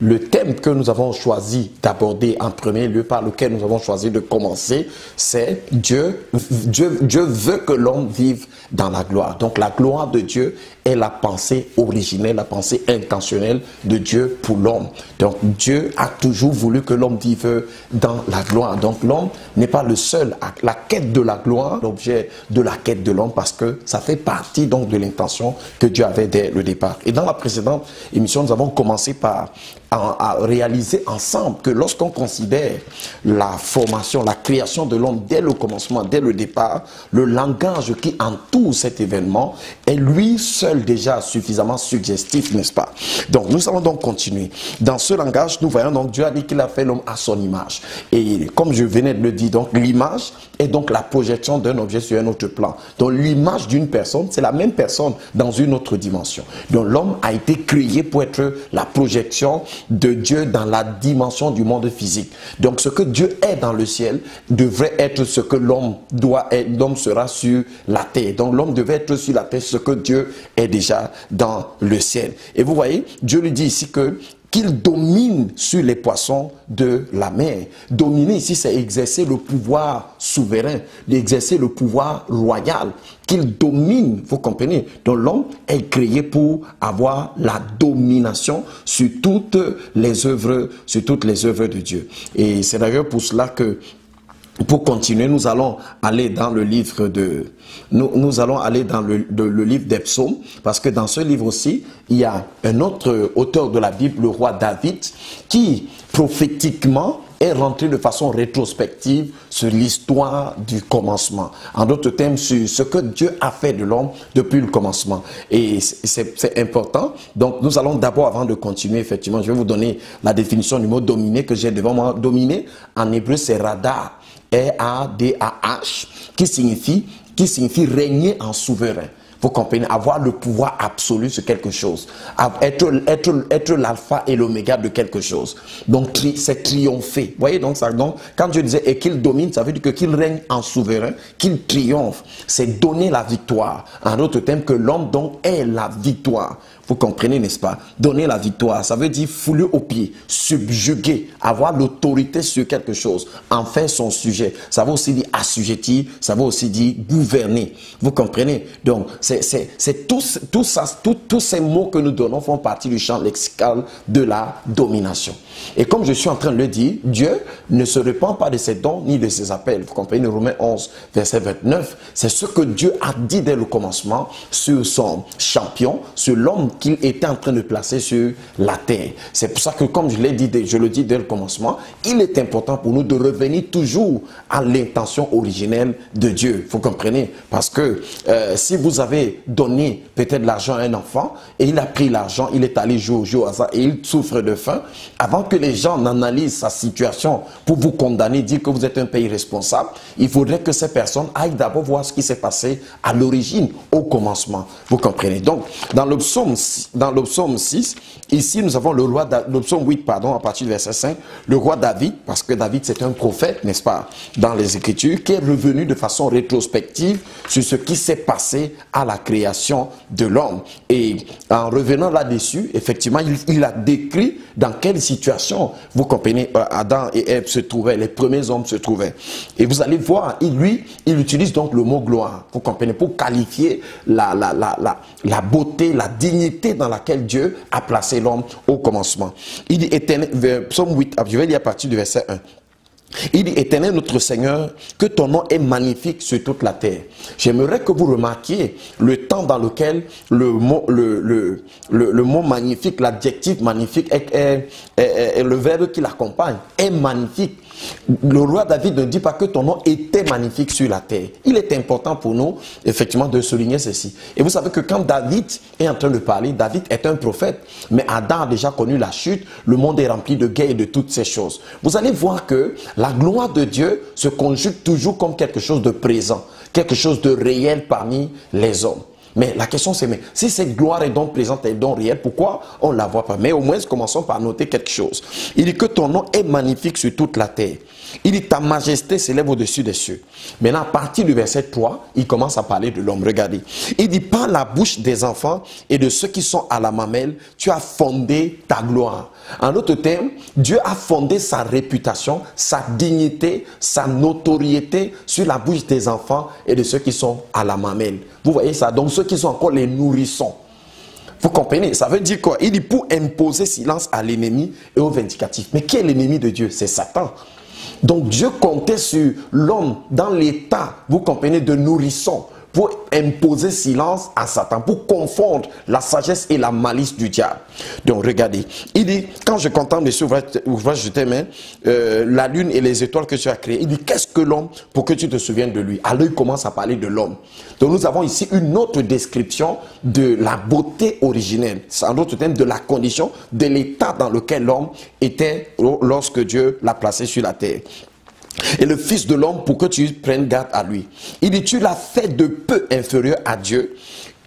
le thème que nous avons choisi d'aborder en premier lieu, par lequel nous avons choisi de commencer, c'est Dieu veut que l'homme vive dans la gloire. Donc la gloire de Dieu est la pensée originelle, la pensée intentionnelle de Dieu pour l'homme. Donc Dieu a toujours voulu que l'homme vive dans la gloire. Donc l'homme n'est pas le seul à la quête de la gloire, l'objet de la quête de l'homme, parce que ça fait partie donc de l'intention que Dieu avait dès le départ. Et dans la précédente émission, nous avons commencé par à réaliser ensemble que lorsqu'on considère la formation, la création de l'homme dès le commencement, dès le départ, le langage qui entoure cet événement est lui seul déjà suffisamment suggestif, n'est-ce pas? Donc nous allons donc continuer. Dans ce langage, nous voyons donc Dieu a dit qu'il a fait l'homme à son image. Et comme je venais de le dire, donc l'image est donc la projection d'un objet sur un autre plan. Donc l'image d'une personne, c'est la même personne dans une autre dimension. Donc l'homme a été créé pour être la projection de Dieu dans la dimension du monde physique. Donc ce que Dieu est dans le ciel devrait être ce que l'homme doit être, l'homme sera sur la terre. Donc l'homme devait être sur la terre, ce que Dieu est déjà dans le ciel. Et vous voyez, Dieu lui dit ici que qu'il domine sur les poissons de la mer. Dominer ici, c'est exercer le pouvoir souverain, exercer le pouvoir royal. Qu'il domine, vous comprenez? Donc l'homme est créé pour avoir la domination sur toutes les œuvres de Dieu. Et c'est d'ailleurs pour cela que, pour continuer, nous allons aller dans le livre de... Nous allons aller dans le livre des psaumes, parce que dans ce livre aussi, il y a un autre auteur de la Bible, le roi David, qui prophétiquement est rentré de façon rétrospective sur l'histoire du commencement. En d'autres termes, sur ce que Dieu a fait de l'homme depuis le commencement. Et c'est important. Donc nous allons d'abord, avant de continuer, effectivement, je vais vous donner la définition du mot dominer que j'ai devant moi. Dominer, en hébreu, c'est radar. R-A-D-A-H, qui signifie régner en souverain. Vous comprenez? Avoir le pouvoir absolu sur quelque chose. Être l'alpha et l'oméga de quelque chose. Donc, c'est triompher. Vous voyez, donc, quand Dieu disait et qu'il domine, ça veut dire qu'il règne en souverain, qu'il triomphe. C'est donner la victoire. En d'autres termes, que l'homme, donc, est la victoire. Vous comprenez, n'est-ce pas? Donner la victoire, ça veut dire fouler aux pieds, subjuguer, avoir l'autorité sur quelque chose, en faire son sujet. Ça veut aussi dire assujettir, ça veut aussi dire gouverner. Vous comprenez? Donc, c'est tous ces mots que nous donnons font partie du champ lexical de la domination. Et comme je suis en train de le dire, Dieu ne se répand pas de ses dons ni de ses appels. Vous comprenez? Romains 11, verset 29, c'est ce que Dieu a dit dès le commencement sur son champion, sur l'homme qu'il était en train de placer sur la terre. C'est pour ça que, comme je l'ai dit, je le dis dès le commencement, il est important pour nous de revenir toujours à l'intention originelle de Dieu. Vous comprenez? Parce que si vous avez donné peut-être de l'argent à un enfant et il a pris l'argent, il est allé jouer au hasard et il souffre de faim, avant que les gens n'analysent sa situation pour vous condamner, dire que vous êtes un pays responsable, il faudrait que ces personnes aillent d'abord voir ce qui s'est passé à l'origine, au commencement. Vous comprenez? Donc, dans le psaume 6, ici nous avons le psaume 8, pardon, à partir du verset 5, le roi David, parce que David c'est un prophète, n'est-ce pas, dans les Écritures, qui est revenu de façon rétrospective sur ce qui s'est passé à la création de l'homme. Et en revenant là-dessus, effectivement, il a décrit dans quelle situation, vous comprenez, Adam et Ève se trouvaient, les premiers hommes se trouvaient. Et vous allez voir, il utilise donc le mot gloire, vous comprenez, pour qualifier la beauté, la dignité dans laquelle Dieu a placé l'homme au commencement. Il dit, psaume 8, je vais lire à partir du verset 1. Il dit, Éternel notre Seigneur, que ton nom est magnifique sur toute la terre. J'aimerais que vous remarquiez le temps dans lequel le mot magnifique, l'adjectif magnifique est le verbe qui l'accompagne, est magnifique. Le roi David ne dit pas que ton nom était magnifique sur la terre. Il est important pour nous, effectivement, de souligner ceci. Et vous savez que quand David est en train de parler, David est un prophète, mais Adam a déjà connu la chute, le monde est rempli de guerre et de toutes ces choses. Vous allez voir que la gloire de Dieu se conjugue toujours comme quelque chose de présent, quelque chose de réel parmi les hommes. Mais la question c'est, mais si cette gloire est donc présente, elle est donc réelle, pourquoi on ne la voit pas? Mais au moins, commençons par noter quelque chose. Il dit que ton nom est magnifique sur toute la terre. Il dit ta majesté s'élève au-dessus des cieux. Maintenant, à partir du verset 3, il commence à parler de l'homme. Regardez. Il dit, par la bouche des enfants et de ceux qui sont à la mamelle, tu as fondé ta gloire. En d'autres termes, Dieu a fondé sa réputation, sa dignité, sa notoriété sur la bouche des enfants et de ceux qui sont à la mamelle. Vous voyez ça? Donc ceux qui sont encore les nourrissons. Vous comprenez? Ça veut dire quoi? Il dit pour imposer silence à l'ennemi et au vindicatif. Mais qui est l'ennemi de Dieu? C'est Satan. Donc Dieu comptait sur l'homme dans l'état, vous comprenez, de nourrisson, pour imposer silence à Satan, pour confondre la sagesse et la malice du diable. Donc regardez, il dit, quand je contemple les ouvrages de tes mains, la lune et les étoiles que tu as créées, il dit, qu'est-ce que l'homme pour que tu te souviennes de lui? Alors il commence à parler de l'homme. Donc nous avons ici une autre description de la beauté originelle, c'est un autre thème de la condition, de l'état dans lequel l'homme était lorsque Dieu l'a placé sur la terre. Et le Fils de l'homme pour que tu prennes garde à lui. Il dit, tu l'as fait de peu inférieur à Dieu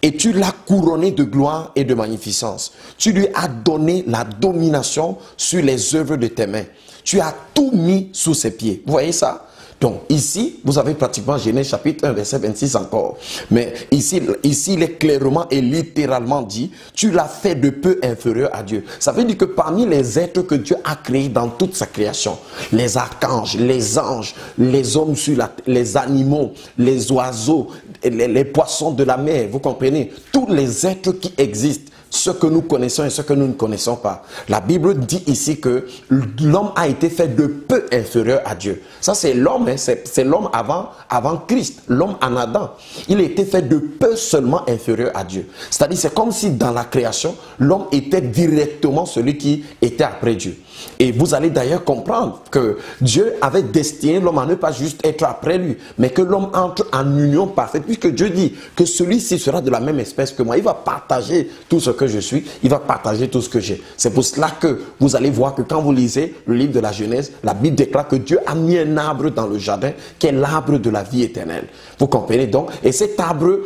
et tu l'as couronné de gloire et de magnificence. Tu lui as donné la domination sur les œuvres de tes mains. Tu as tout mis sous ses pieds. Vous voyez ça? Donc ici, vous avez pratiquement Genèse chapitre 1, verset 26 encore. Mais ici, il est clairement et littéralement dit, tu l'as fait de peu inférieur à Dieu. Ça veut dire que parmi les êtres que Dieu a créés dans toute sa création, les archanges, les anges, les hommes sur la terre, les animaux, les oiseaux, les poissons de la mer, vous comprenez, tous les êtres qui existent, ce que nous connaissons et ce que nous ne connaissons pas. La Bible dit ici que l'homme a été fait de peu inférieur à Dieu. Ça c'est l'homme, hein, c'est l'homme avant Christ, l'homme en Adam. Il a été fait de peu seulement inférieur à Dieu. C'est-à-dire c'est comme si dans la création, l'homme était directement celui qui était après Dieu. Et vous allez d'ailleurs comprendre que Dieu avait destiné l'homme à ne pas juste être après lui, mais que l'homme entre en union parfaite, puisque Dieu dit que celui-ci sera de la même espèce que moi. Il va partager tout ce que je suis, il va partager tout ce que j'ai. C'est pour cela que vous allez voir que quand vous lisez le livre de la Genèse, la Bible déclare que Dieu a mis un arbre dans le jardin, qui est l'arbre de la vie éternelle. Vous comprenez donc? Et cet arbre,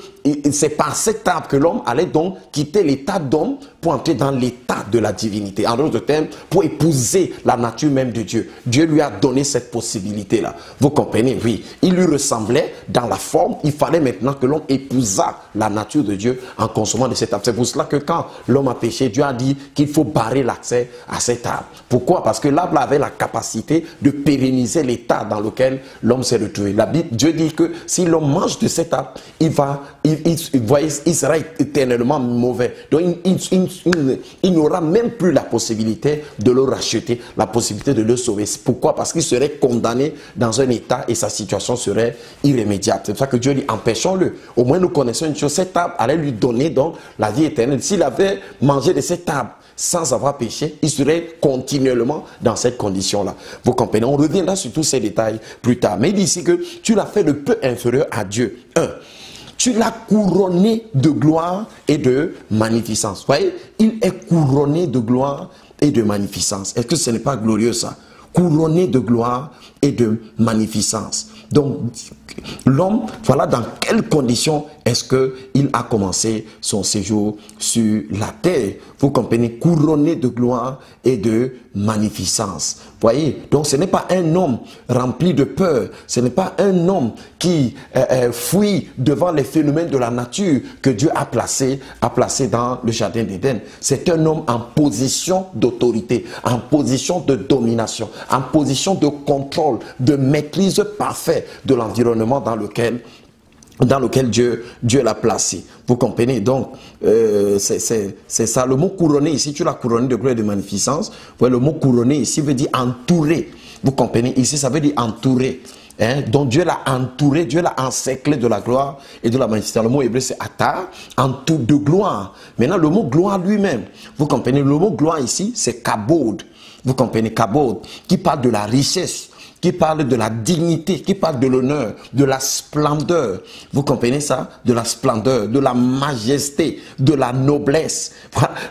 c'est par cet arbre que l'homme allait donc quitter l'état d'homme pour entrer dans l'état de la divinité. En d'autres termes, pour épouser la nature même de Dieu. Dieu lui a donné cette possibilité-là. Vous comprenez? Oui. Il lui ressemblait dans la forme. Il fallait maintenant que l'homme épousât la nature de Dieu en consommant de cet arbre. C'est pour cela que quand l'homme a péché, Dieu a dit qu'il faut barrer l'accès à cet arbre. Pourquoi? Parce que l'arbre avait la capacité de pérenniser l'état dans lequel l'homme s'est retrouvé. La Bible, Dieu dit que si l'homme mange de cet arbre, il sera éternellement mauvais. Donc il n'aura même plus la possibilité de le racheter, la possibilité de le sauver. Pourquoi? Parce qu'il serait condamné dans un état et sa situation serait irrémédiable. C'est pour ça que Dieu dit, empêchons-le. Au moins nous connaissons une chose, cet arbre allait lui donner donc la vie éternelle. S'il avait mangé de cet arbre sans avoir péché, il serait continuellement dans cette condition-là. Vous comprenez? On reviendra sur tous ces détails plus tard. Mais il dit ici que tu l'as fait de peu inférieur à Dieu. Tu l'as couronné de gloire et de magnificence. Vous voyez, il est couronné de gloire et de magnificence. Est-ce que ce n'est pas glorieux ça? Couronné de gloire et de magnificence. Donc, l'homme, voilà dans quelles conditions est-ce qu'il a commencé son séjour sur la terre. Vous comprenez, couronné de gloire et de magnificence. Voyez, donc ce n'est pas un homme rempli de peur, ce n'est pas un homme qui fuit devant les phénomènes de la nature que Dieu a placé dans le jardin d'Éden. C'est un homme en position d'autorité, en position de domination, en position de contrôle, de maîtrise parfaite de l'environnement dans lequel Dieu l'a placé. Vous comprenez? Donc, c'est ça. Le mot couronné ici, tu l'as couronné de gloire et de magnificence. Vous voyez, le mot couronné ici veut dire entouré. Vous comprenez? Ici, ça veut dire entouré. Hein? Donc, Dieu l'a entouré, Dieu l'a encerclé de la gloire et de la magnificence. Le mot hébreu, c'est atar, entouré de gloire. Maintenant, le mot gloire lui-même, vous comprenez? Le mot gloire ici, c'est kabod. Vous comprenez? Kabod, qui parle de la richesse, qui parle de la dignité, qui parle de l'honneur, de la splendeur. Vous comprenez ça? De la splendeur, de la majesté, de la noblesse,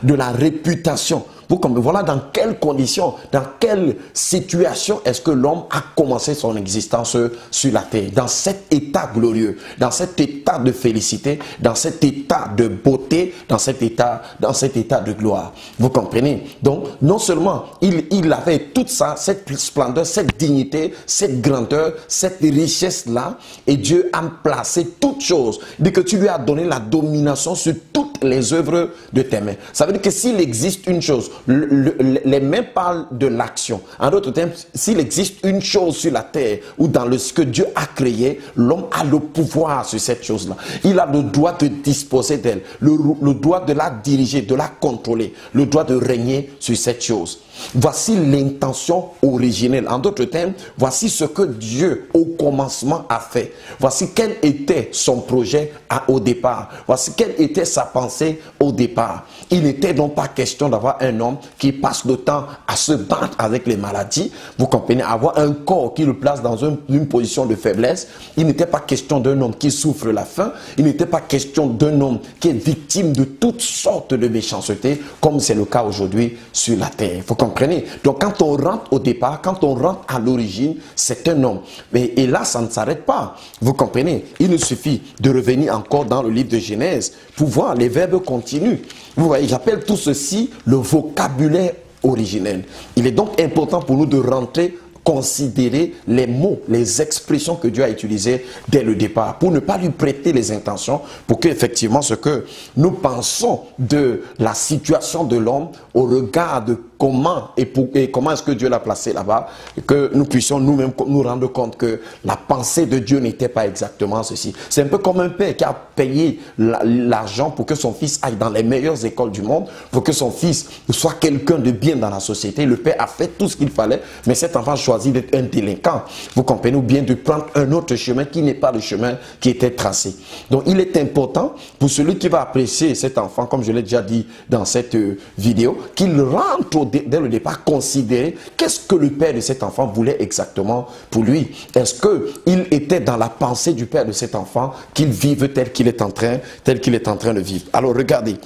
de la réputation. Vous comprenez? Voilà dans quelles conditions, dans quelle situation est-ce que l'homme a commencé son existence sur la terre. Dans cet état glorieux, dans cet état de félicité, dans cet état de beauté, dans cet état de gloire. Vous comprenez? Donc, non seulement il avait toute ça, cette splendeur, cette dignité, cette grandeur, cette richesse-là, et Dieu a placé toutes choses. Il dit que tu lui as donné la domination sur toutes les œuvres de tes mains. Ça veut dire que s'il existe une chose, les mains parlent de l'action. En d'autres termes, s'il existe une chose sur la terre ou dans ce que Dieu a créé, l'homme a le pouvoir sur cette chose-là. Il a le droit de disposer d'elle, le droit de la diriger, de la contrôler, le droit de régner sur cette chose. Voici l'intention originelle. En d'autres termes, voici ce que Dieu au commencement a fait. Voici quel était son projet au départ. Voici quelle était sa pensée au départ. Il n'était donc pas question d'avoir un homme qui passe le temps à se battre avec les maladies. Vous comprenez, avoir un corps qui le place dans une position de faiblesse. Il n'était pas question d'un homme qui souffre la faim. Il n'était pas question d'un homme qui est victime de toutes sortes de méchanceté, comme c'est le cas aujourd'hui sur la terre. Vous comprenez? Donc quand on rentre au départ, quand on rentre à l'origine, c'est un homme. Et là, ça ne s'arrête pas. Vous comprenez? Il nous suffit de revenir encore dans le livre de Genèse pour voir les verbes continuent. Vous voyez, j'appelle tout ceci le vocabulaire originel. Il est donc important pour nous de rentrer, considérer les mots, les expressions que Dieu a utilisées dès le départ, pour ne pas lui prêter les intentions, pour qu'effectivement ce que nous pensons de la situation de l'homme au regard de comment et comment est-ce que Dieu l'a placé là-bas, que nous puissions nous-mêmes nous rendre compte que la pensée de Dieu n'était pas exactement ceci. C'est un peu comme un père qui a payé l'argent pour que son fils aille dans les meilleures écoles du monde, pour que son fils soit quelqu'un de bien dans la société. Le père a fait tout ce qu'il fallait, mais cet enfant choisit d'être un délinquant. Vous comprenez? Ou bien de prendre un autre chemin qui n'est pas le chemin qui était tracé. Donc il est important pour celui qui va apprécier cet enfant, comme je l'ai déjà dit dans cette vidéo, qu'il rentre dès le départ considérer qu'est-ce que le père de cet enfant voulait exactement pour lui. Est-ce qu'il était dans la pensée du père de cet enfant qu'il vive tel qu'il est en train de vivre? Alors regardez.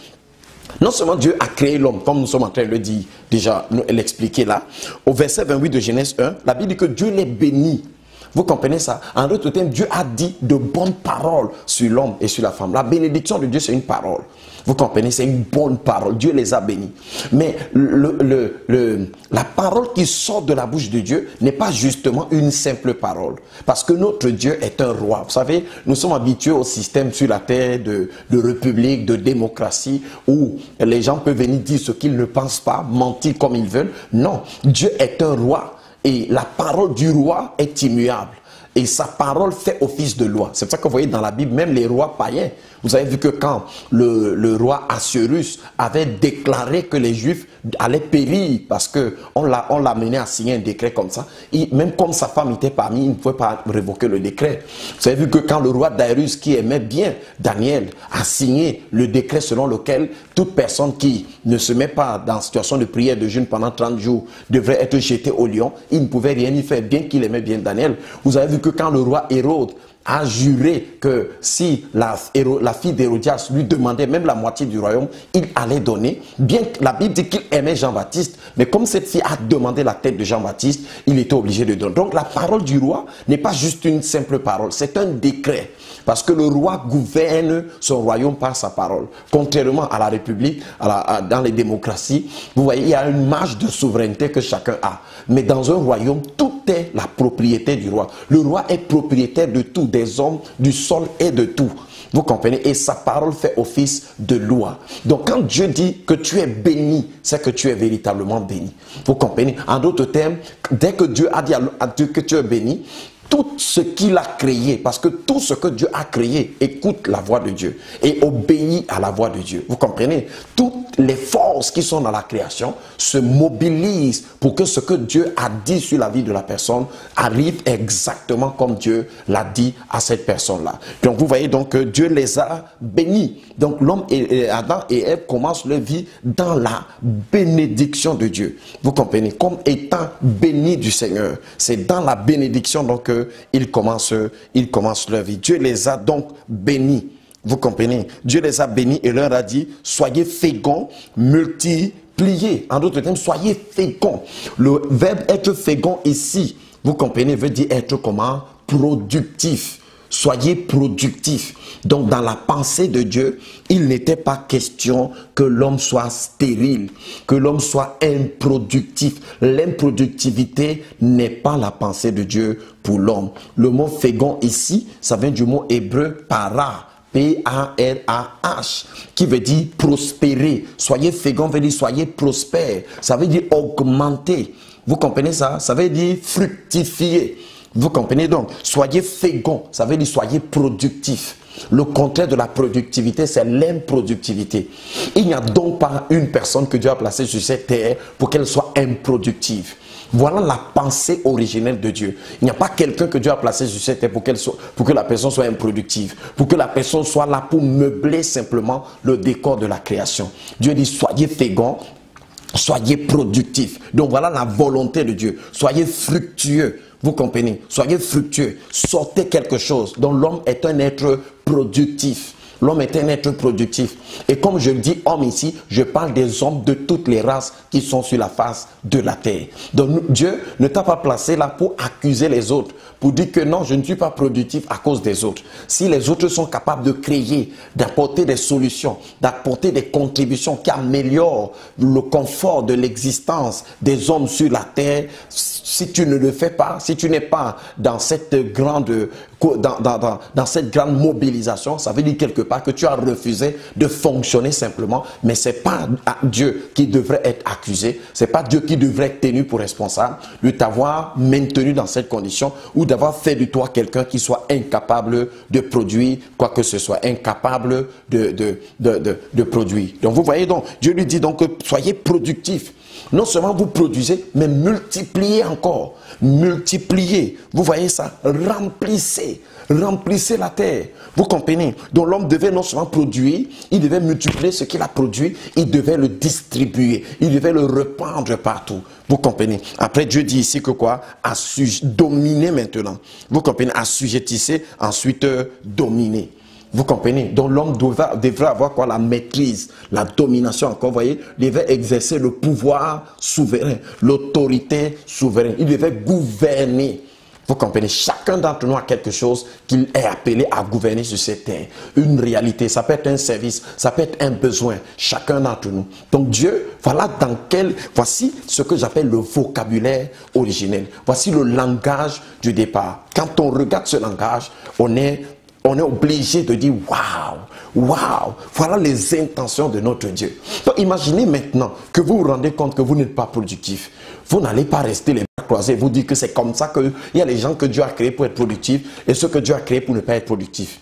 Non seulement Dieu a créé l'homme, comme nous sommes en train de le dire, déjà, l'expliquer là, au verset 28 de Genèse 1, la Bible dit que Dieu les bénit. Vous comprenez ça? En d'autres termes, Dieu a dit de bonnes paroles sur l'homme et sur la femme. La bénédiction de Dieu, c'est une parole. Vous comprenez? C'est une bonne parole. Dieu les a bénis. Mais la parole qui sort de la bouche de Dieu n'est pas justement une simple parole. Parce que notre Dieu est un roi. Vous savez, nous sommes habitués au système sur la terre de république, de démocratie, où les gens peuvent venir dire ce qu'ils ne pensent pas, mentir comme ils veulent. Non, Dieu est un roi. Et la parole du roi est immuable. Et sa parole fait office de loi. C'est pour ça que vous voyez dans la Bible, même les rois païens. Vous avez vu que quand le roi Assuérus avait déclaré que les Juifs allaient périr parce qu'on l'a mené à signer un décret comme ça, et même comme sa femme était parmi, il ne pouvait pas révoquer le décret. Vous avez vu que quand le roi Darius, qui aimait bien Daniel, a signé le décret selon lequel toute personne qui ne se met pas dans situation de prière de jeûne pendant 30 jours devrait être jetée au lion, il ne pouvait rien y faire, bien qu'il aimait bien Daniel. Vous avez vu que quand le roi Hérode a juré que si la fille d'Hérodias lui demandait même la moitié du royaume, il allait donner. Bien que la Bible dit qu'il aimait Jean-Baptiste, mais comme cette fille a demandé la tête de Jean-Baptiste, il était obligé de donner. Donc la parole du roi n'est pas juste une simple parole, c'est un décret. Parce que le roi gouverne son royaume par sa parole. Contrairement à la République, dans les démocraties, vous voyez, il y a une marge de souveraineté que chacun a. Mais dans un royaume, tout est la propriété du roi. Le roi est propriétaire de tout, des hommes, du sol et de tout. Vous comprenez? Et sa parole fait office de loi. Donc quand Dieu dit que tu es béni, c'est que tu es véritablement béni. Vous comprenez? En d'autres termes, dès que Dieu a dit à Dieu que tu es béni, tout ce qu'il a créé, parce que tout ce que Dieu a créé écoute la voix de Dieu et obéit à la voix de Dieu. Vous comprenez? Toutes les forces qui sont dans la création se mobilisent pour que ce que Dieu a dit sur la vie de la personne arrive exactement comme Dieu l'a dit à cette personne-là. Donc vous voyez donc que Dieu les a bénis. Donc l'homme et Adam et Ève commencent leur vie dans la bénédiction de Dieu. Vous comprenez? Comme étant bénis du Seigneur. C'est dans la bénédiction donc ils commencent leur vie. Dieu les a donc bénis. Vous comprenez? Dieu les a bénis et leur a dit, soyez féconds, multipliez multipliez. En d'autres termes, soyez féconds. Le verbe être fécond ici, vous comprenez, veut dire être comment? Productif. Soyez productif. Donc dans la pensée de Dieu, il n'était pas question que l'homme soit stérile, que l'homme soit improductif. L'improductivité n'est pas la pensée de Dieu pour l'homme. Le mot fécond ici, ça vient du mot hébreu para. P-A-R-A-H, qui veut dire prospérer. Soyez fécond veut dire soyez prospère. Ça veut dire augmenter. Vous comprenez ça? Ça veut dire fructifier. Vous comprenez donc? Soyez fécond, ça veut dire soyez productif. Le contraire de la productivité, c'est l'improductivité. Il n'y a donc pas une personne que Dieu a placée sur cette terre pour qu'elle soit improductive. Voilà la pensée originelle de Dieu. Il n'y a pas quelqu'un que Dieu a placé sur cette terre pour que la personne soit improductive, pour que la personne soit là pour meubler simplement le décor de la création. Dieu dit soyez fécond, soyez productif. Donc voilà la volonté de Dieu. Soyez fructueux. Vous comprenez? Soyez fructueux. Sortez quelque chose. Donc l'homme est un être productif. L'homme est un être productif. Et comme je le dis homme ici, je parle des hommes de toutes les races qui sont sur la face de la terre. Donc Dieu ne t'a pas placé là pour accuser les autres, pour dire que non, je ne suis pas productif à cause des autres. Si les autres sont capables de créer, d'apporter des solutions, d'apporter des contributions qui améliorent le confort de l'existence des hommes sur la terre, si tu ne le fais pas, si tu n'es pas dans cette grande mobilisation, ça veut dire quelque part que tu as refusé de fonctionner simplement, mais c'est pas Dieu qui devrait être accusé, c'est pas Dieu qui devrait être tenu pour responsable de t'avoir maintenu dans cette condition ou d'avoir fait de toi quelqu'un qui soit incapable de produire quoi que ce soit, incapable de produire. Donc vous voyez, donc Dieu lui dit donc soyez productifs. Non seulement vous produisez, mais multipliez encore. Multipliez. Vous voyez ça? Remplissez. Remplissez la terre. Vous comprenez? Donc l'homme devait non seulement produire, il devait multiplier ce qu'il a produit, il devait le distribuer, il devait le répandre partout. Vous comprenez? Après Dieu dit ici que quoi? Dominer maintenant. Vous comprenez? Assujettissez, ensuite dominer. Vous comprenez? Donc l'homme devrait avoir quoi? La maîtrise, la domination encore, vous voyez? Il devait exercer le pouvoir souverain, l'autorité souveraine. Il devait gouverner. Vous comprenez? Chacun d'entre nous a quelque chose qu'il est appelé à gouverner sur cette terre. Une réalité, ça peut être un service, ça peut être un besoin. Chacun d'entre nous. Donc Dieu, voici ce que j'appelle le vocabulaire originel. Voici le langage du départ. Quand on regarde ce langage, on est obligé de dire waouh, waouh, voilà les intentions de notre Dieu. Donc imaginez maintenant que vous vous rendez compte que vous n'êtes pas productif. Vous n'allez pas rester les bras croisés, vous dire que c'est comme ça qu'il y a les gens que Dieu a créés pour être productifs et ceux que Dieu a créés pour ne pas être productifs.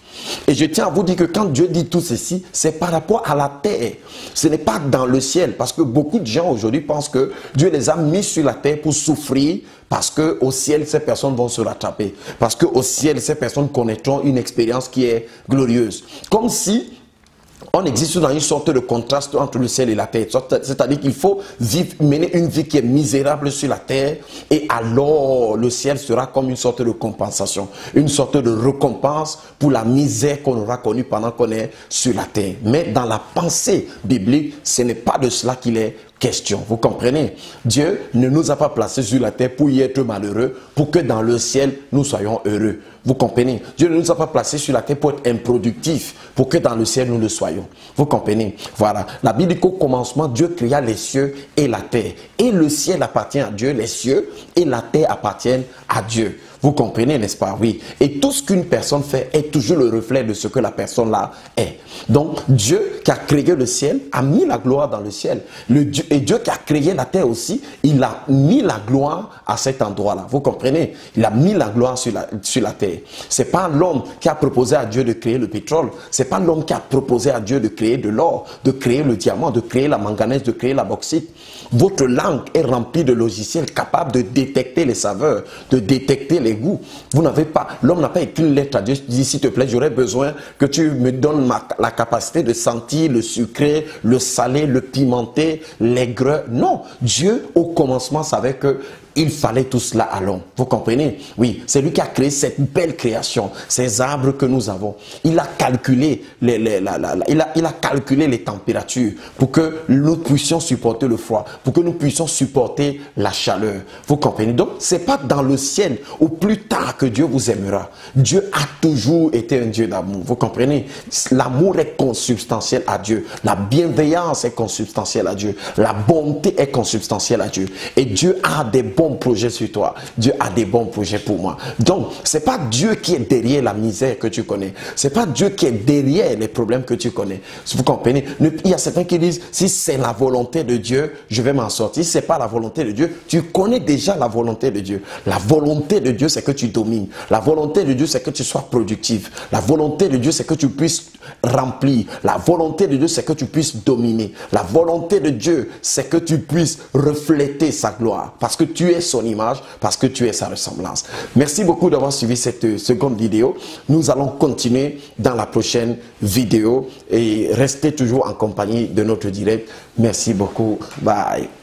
Et je tiens à vous dire que quand Dieu dit tout ceci, c'est par rapport à la terre. Ce n'est pas dans le ciel, parce que beaucoup de gens aujourd'hui pensent que Dieu les a mis sur la terre pour souffrir, parce qu'au ciel, ces personnes vont se rattraper. Parce qu'au ciel, ces personnes connaîtront une expérience qui est glorieuse. Comme si on existe dans une sorte de contraste entre le ciel et la terre. C'est-à-dire qu'il faut mener une vie qui est misérable sur la terre et alors le ciel sera comme une sorte de compensation, une sorte de récompense pour la misère qu'on aura connue pendant qu'on est sur la terre. Mais dans la pensée biblique, ce n'est pas de cela qu'il est question. Vous comprenez? Dieu ne nous a pas placés sur la terre pour y être malheureux, pour que dans le ciel, nous soyons heureux. Vous comprenez? Dieu ne nous a pas placés sur la terre pour être improductifs, pour que dans le ciel, nous le soyons. Vous comprenez? Voilà. La Bible dit qu'au commencement, Dieu créa les cieux et la terre. Et le ciel appartient à Dieu, les cieux et la terre appartiennent à Dieu. Vous comprenez, n'est-ce pas? Oui. Et tout ce qu'une personne fait est toujours le reflet de ce que la personne-là est. Donc, Dieu qui a créé le ciel a mis la gloire dans le ciel. Et Dieu qui a créé la terre aussi, il a mis la gloire à cet endroit-là. Vous comprenez? Il a mis la gloire sur la terre. C'est pas l'homme qui a proposé à Dieu de créer le pétrole. C'est pas l'homme qui a proposé à Dieu de créer de l'or, de créer le diamant, de créer la manganèse, de créer la bauxite. Votre langue est remplie de logiciels capables de détecter les saveurs, de détecter les goûts. Vous n'avez pas, l'homme n'a pas écrit une lettre à Dieu, dit s'il te plaît, j'aurais besoin que tu me donnes la capacité de sentir le sucré, le salé, le pimenté, l'aigre. Non, Dieu au commencement savait que il fallait tout cela à l'homme. Vous comprenez? Oui, c'est lui qui a créé cette belle création, ces arbres que nous avons. Il a calculé il a calculé les températures pour que nous puissions supporter le froid, pour que nous puissions supporter la chaleur. Vous comprenez? Donc, c'est pas dans le ciel ou plus tard que Dieu vous aimera. Dieu a toujours été un Dieu d'amour. Vous comprenez? L'amour est consubstantiel à Dieu. La bienveillance est consubstantielle à Dieu. La bonté est consubstantielle à Dieu. Et Dieu a des bons projets sur toi. Dieu a des bons projets pour moi. Donc, c'est pas Dieu qui est derrière la misère que tu connais. C'est pas Dieu qui est derrière les problèmes que tu connais. Vous comprenez? Il y a certains qui disent, si c'est la volonté de Dieu, je vais m'en sortir. Si c'est pas la volonté de Dieu, tu connais déjà la volonté de Dieu. La volonté de Dieu, c'est que tu domines. La volonté de Dieu, c'est que tu sois productif. La volonté de Dieu, c'est que tu puisses remplir. La volonté de Dieu, c'est que tu puisses dominer. La volonté de Dieu, c'est que tu puisses refléter sa gloire. Parce que tu es son image, parce que tu es sa ressemblance. Merci beaucoup d'avoir suivi cette seconde vidéo. Nous allons continuer dans la prochaine vidéo et restez toujours en compagnie de notre direct. Merci beaucoup. Bye.